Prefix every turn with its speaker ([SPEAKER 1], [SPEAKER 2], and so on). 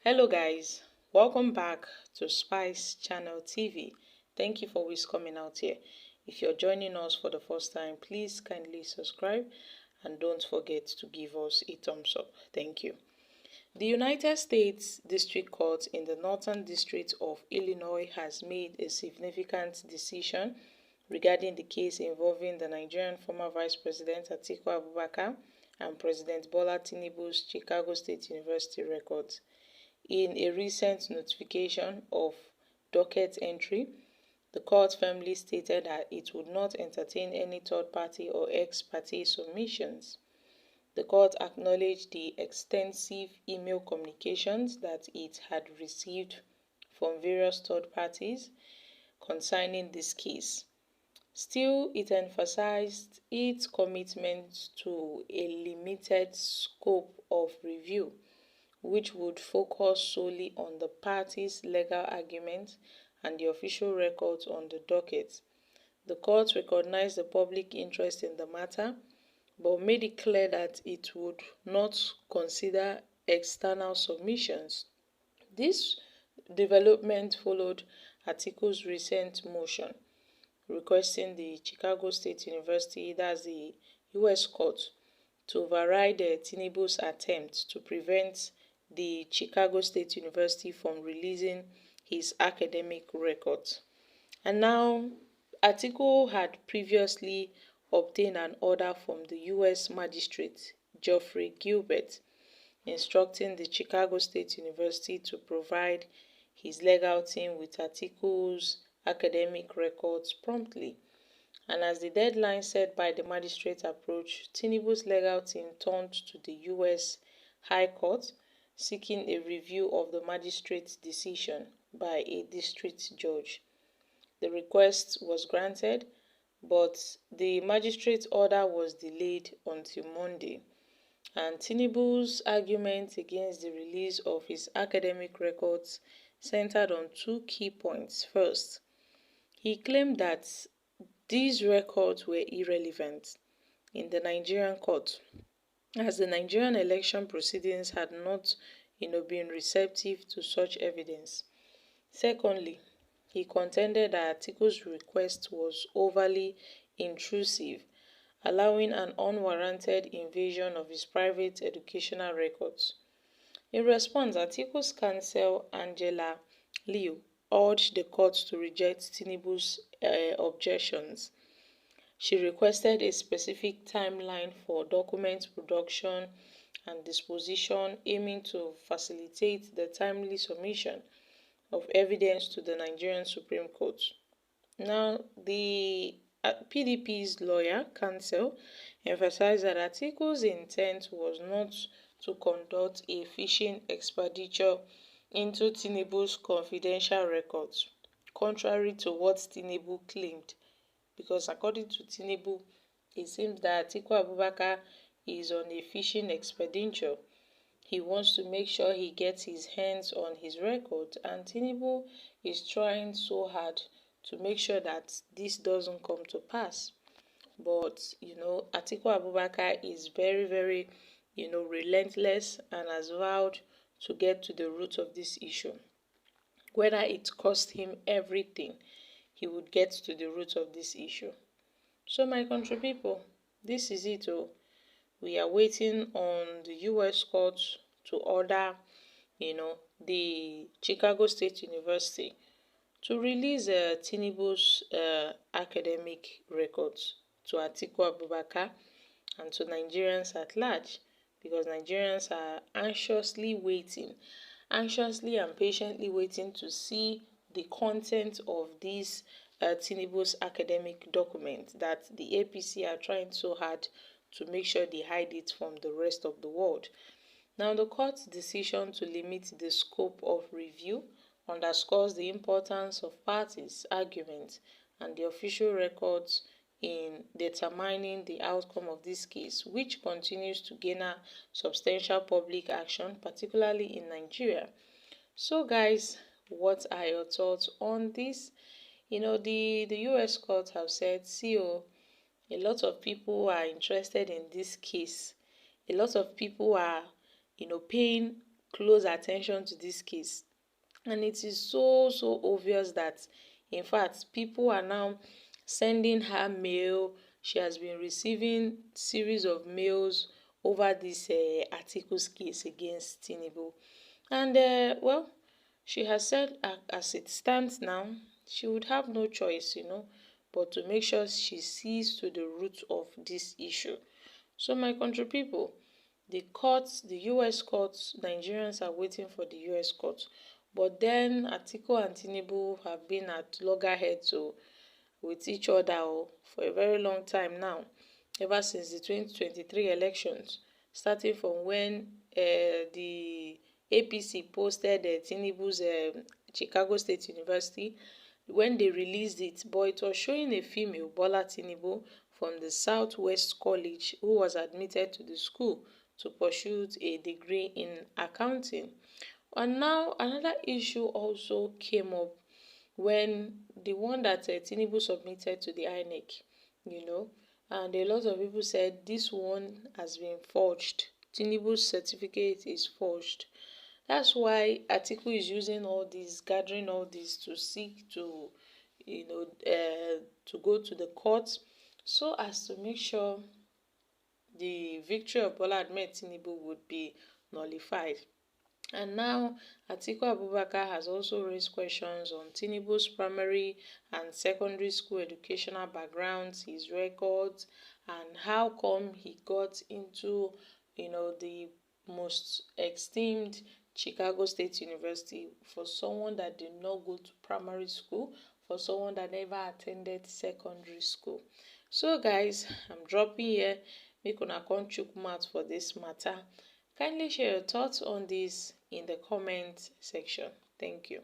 [SPEAKER 1] Hello guys, welcome back to Spice Channel TV. Thank you for always coming out here. If you're joining us for the first time, please kindly subscribe and don't forget to give us a thumbs up. Thank you. The United States District Court in the Northern District of Illinois has made a significant decision regarding the case involving the Nigerian former Vice President Atiku Abubakar and President Bola Tinubu's Chicago State University records. In a recent notification of docket entry, the court firmly stated that it would not entertain any third-party or ex-parte submissions. The court acknowledged the extensive email communications that it had received from various third parties concerning this case. Still, it emphasized its commitment to a limited scope of review, which would focus solely on the parties' legal arguments and the official records on the docket. The court recognized the public interest in the matter, but made it clear that it would not consider external submissions. This development followed Atiku's recent motion requesting the Chicago State University, that's the U.S. court, to override Tinubu's attempt to prevent the Chicago State University from releasing his academic records. And now, Atiku had previously obtained an order from the U.S. Magistrate Geoffrey Gilbert instructing the Chicago State University to provide his legal team with Atiku's academic records promptly. And as the deadline set by the magistrate approached, Tinubu's legal team turned to the U.S. High Court, seeking a review of the magistrate's decision by a district judge. The request was granted, but the magistrate's order was delayed until Monday. And Tinubu's argument against the release of his academic records centered on two key points. First, he claimed that these records were irrelevant in the Nigerian court, as the Nigerian election proceedings had not, been receptive to such evidence. Secondly, he contended that Atiku's request was overly intrusive, allowing an unwarranted invasion of his private educational records. In response, Atiku's counsel Angela Liu urged the court to reject Tinubu's objections. She requested a specific timeline for document production and disposition, aiming to facilitate the timely submission of evidence to the Nigerian Supreme Court. Now, the PDP's lawyer, counsel, emphasized that Atiku's intent was not to conduct a fishing expedition into Tinubu's confidential records, contrary to what Tinubu claimed, because according to Tinubu, it seems that Atiku Abubakar is on a fishing expedition. He wants to make sure he gets his hands on his record, and Tinubu is trying so hard to make sure that this doesn't come to pass. But, Atiku Abubakar is very, very, relentless and has vowed to get to the root of this issue. Whether it cost him everything, he would get to the root of this issue. So, my country people, this is it. We are waiting on the U.S. court to order, the Chicago State University to release Tinubu's academic records to Atiku Abubakar and to Nigerians at large, because Nigerians are anxiously and patiently waiting to see the content of this Tinubu's academic document that the APC are trying so hard to make sure they hide it from the rest of the world. Now, the court's decision to limit the scope of review underscores the importance of parties' arguments and the official records in determining the outcome of this case, which continues to garner substantial public action, particularly in Nigeria. So, guys, what are your thoughts on this? The U.S. court have said, see, a lot of people are interested in this case. A lot of people are, paying close attention to this case. And it is so obvious that, in fact, people are now sending her mail. She has been receiving series of mails over this articles case against Tinubu. And well, she has said as it stands now, she would have no choice, but to make sure she sees to the root of this issue. So my country people, the courts, the US courts, Nigerians are waiting for the US courts. But then Atiku and Tinubu have been at loggerheads with each other for a very long time now, ever since the 2023 elections, starting from when the APC posted Tinubu's Chicago State University, when they released it, but it was showing a female, Bola Tinubu, from the Southwest College, who was admitted to the school to pursue a degree in accounting. And now another issue also came up when the one that Tinubu submitted to the INEC, and a lot of people said this one has been forged. Tinubu's certificate is forged. That's why Atiku is using all this, gathering all this to seek to, to go to the court so as to make sure the victory of Bola Ahmed Tinubu would be nullified. And now Atiku Abubakar has also raised questions on Tinubu's primary and secondary school educational backgrounds, his records, and how come he got into, the most esteemed Chicago State University for someone that did not go to primary school, for someone that never attended secondary school. So guys, I'm dropping here. Make una come chook mouth for this matter. Kindly share your thoughts on this in the comment section. Thank you.